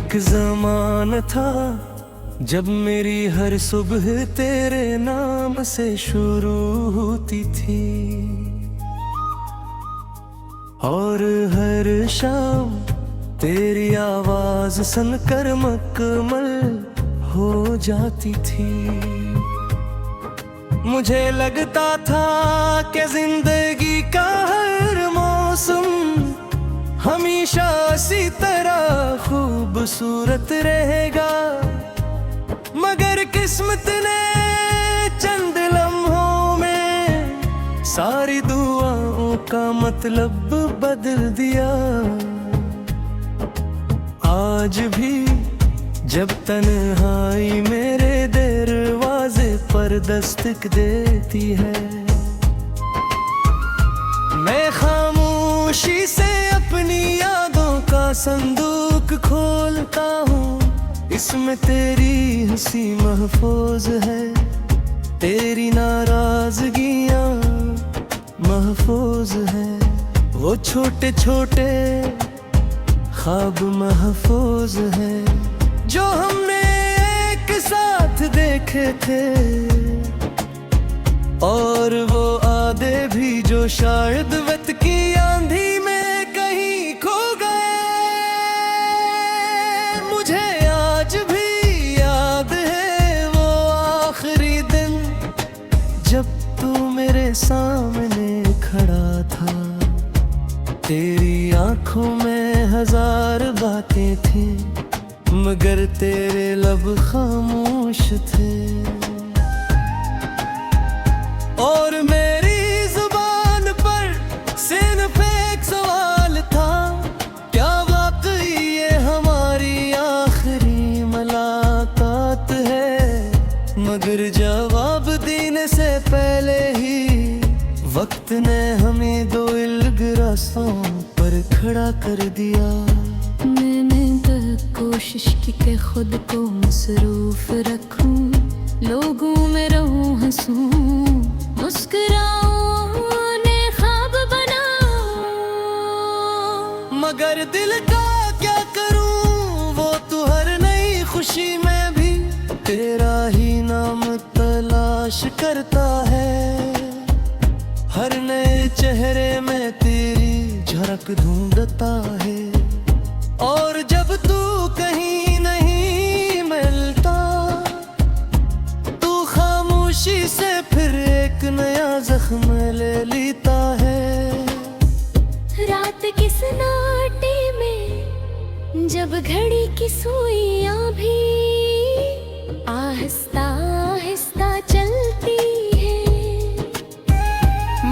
एक ज़माना था जब मेरी हर सुबह तेरे नाम से शुरू होती थी और हर शाम तेरी आवाज सुनकर मुकम्मल हो जाती थी। मुझे लगता था कि जिंदगी का हर मौसम हमेशा इसी तरह खूबसूरत रहेगा, मगर किस्मत ने चंद लम्हों में सारी दुआओं का मतलब बदल दिया। आज भी जब तन्हाई मेरे दरवाजे पर दस्तक देती है, मैं खामोशी से अपनी यादों का संदूक खोलता हूँ। इसमें तेरी हंसी महफूज है, तेरी नाराजगियाँ महफूज है, वो छोटे छोटे ख्वाब महफूज है जो हमने एक साथ देखे थे, और वो आदे भी जो शायद वक्त की आंधी में कहीं खो गए। मुझे आज भी याद है वो आखिरी दिन जब तू मेरे सामने खड़ा था। तेरी आंखों में हजार बातें थी, मगर तेरे लब खामोश थे, और मेरी जुबान पर सिर्फ एक सवाल था, क्या वाकई ये हमारी आखिरी मुलाकात है? मगर जवाब देने से पहले ही वक्त ने हमें दो इल्ग रास्तों पर खड़ा कर दिया। मैंने कोशिश की कि खुद को मसरूफ रखूं, लोगों में रहूं, हंसूं, मुस्कुराऊं, उन्हें ख्वाब बनाऊं, मगर दिल का क्या करूं, वो तो हर नई खुशी में भी तेरा ही नाम तलाश करता है। हर नए चेहरे में तेरी झलक ढूंढता है, और जब तू कहीं नहीं मिलता, तू खामोशी से फिर एक नया जख्म ले लेता है। रात की सन्नाटे में जब घड़ी की सुइयां भी आहिस्ता आहिस्ता चलती है,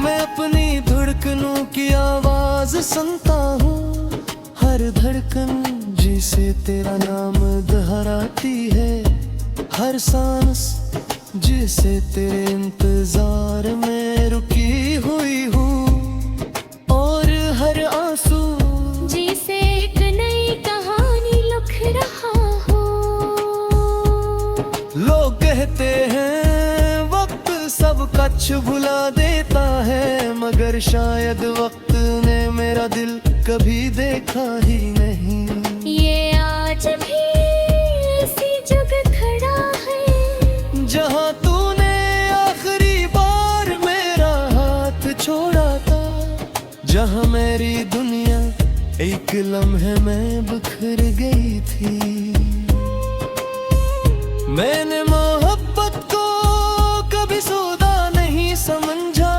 मैं अपनी धड़कनों की आवाज सुनता हूँ, हर धड़कन जिसे तेरा नाम दोहराती है, हर सांस जिसे तेरे इंतजार में रुकी हुई हूँ, और हर आंसू जिसे एक नई कहानी लिख रहा हो। लोग कहते हैं वक्त सब कुछ भुला देता है, मगर शायद वक्त ने मेरा दिल कभी देखा ही नहीं। ये आज भी ऐसी जगह खड़ा है जहाँ तूने आखिरी बार मेरा हाथ छोड़ा था, जहाँ मेरी दुनिया एक लम्हे में बिखर गई थी। मैंने मोहब्बत को कभी सौदा नहीं समझा,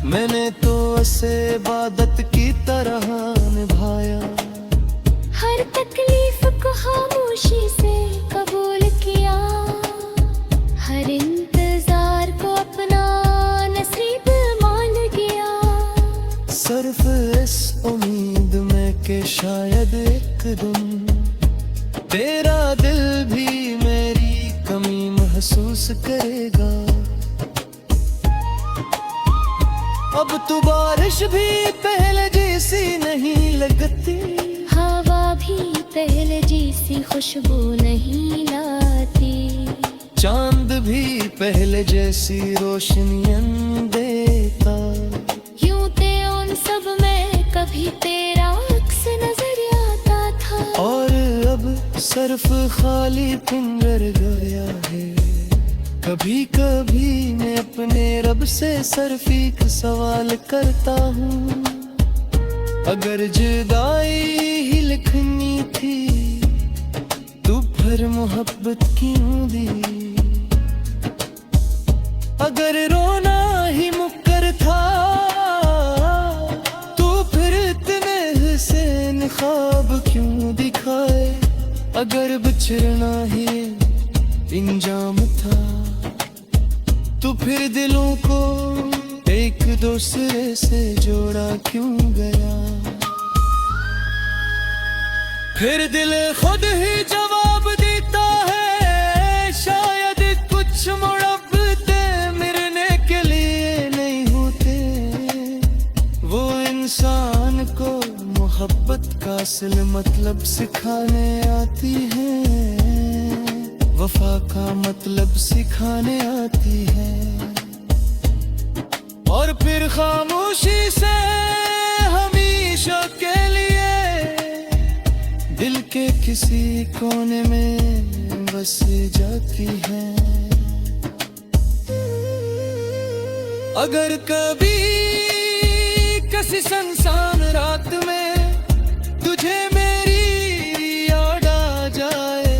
मैंने तो उसे इबादत की तरह निभाया। हर तकलीफ को खामोशी से कबूल किया, हर इंतजार को अपना नसीब मान गया, सिर्फ इस उम्मीद में कि शायद एक दिन तेरा दिल भी मेरी कमी महसूस करेगा। अब तो बारिश भी पहले जैसी नहीं लगती, हवा भी पहले जैसी खुशबू नहीं लाती, चांद भी पहले जैसी रोशनियां देता। यूं ते उन सब में कभी तेरा अक्स नजर आता था, और अब तरफ खाली पिंजर गया है। कभी कभी मैं अपने रब से सिर्फ सवाल करता हूँ, अगर जुदाई ही लिखनी थी तो फिर मोहब्बत क्यों दी। अगर रोना ही मुक्कर था तो फिर इतने हुसैन ख्वाब क्यों दिखाए। अगर बिछड़ना ही इंजाम था तो फिर दिलों को एक दूसरे से जोड़ा क्यों गया। फिर दिल खुद ही जवाब देता है, शायद कुछ मुहब्बते मिलने के लिए नहीं होते। वो इंसान को मोहब्बत का असल मतलब सिखाने आती है, वफा का मतलब सिखाने आती है। और फिर खामोशी से हमेशा के लिए दिल के किसी कोने में बस जाती है। अगर कभी किसी सुनसान रात में तुझे मेरी याद आ जाए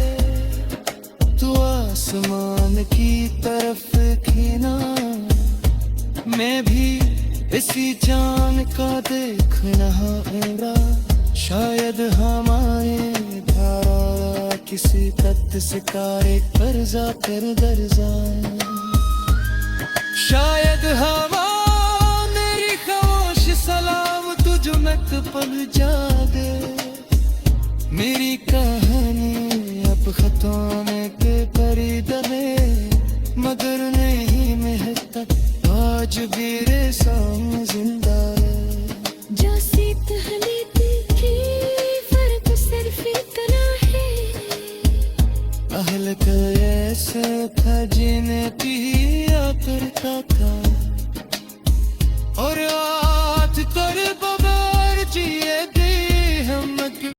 तो आसमान की तरफ खीना, मैं भी इसी चांद का देखना होगा। शायद हमारे धारा किसी तख्त से कारे पर जाकर दर जाए। शायद हवा मेरी खामोश सलाम तुझ में पल जा दे। मेरी कहानी अब खत्म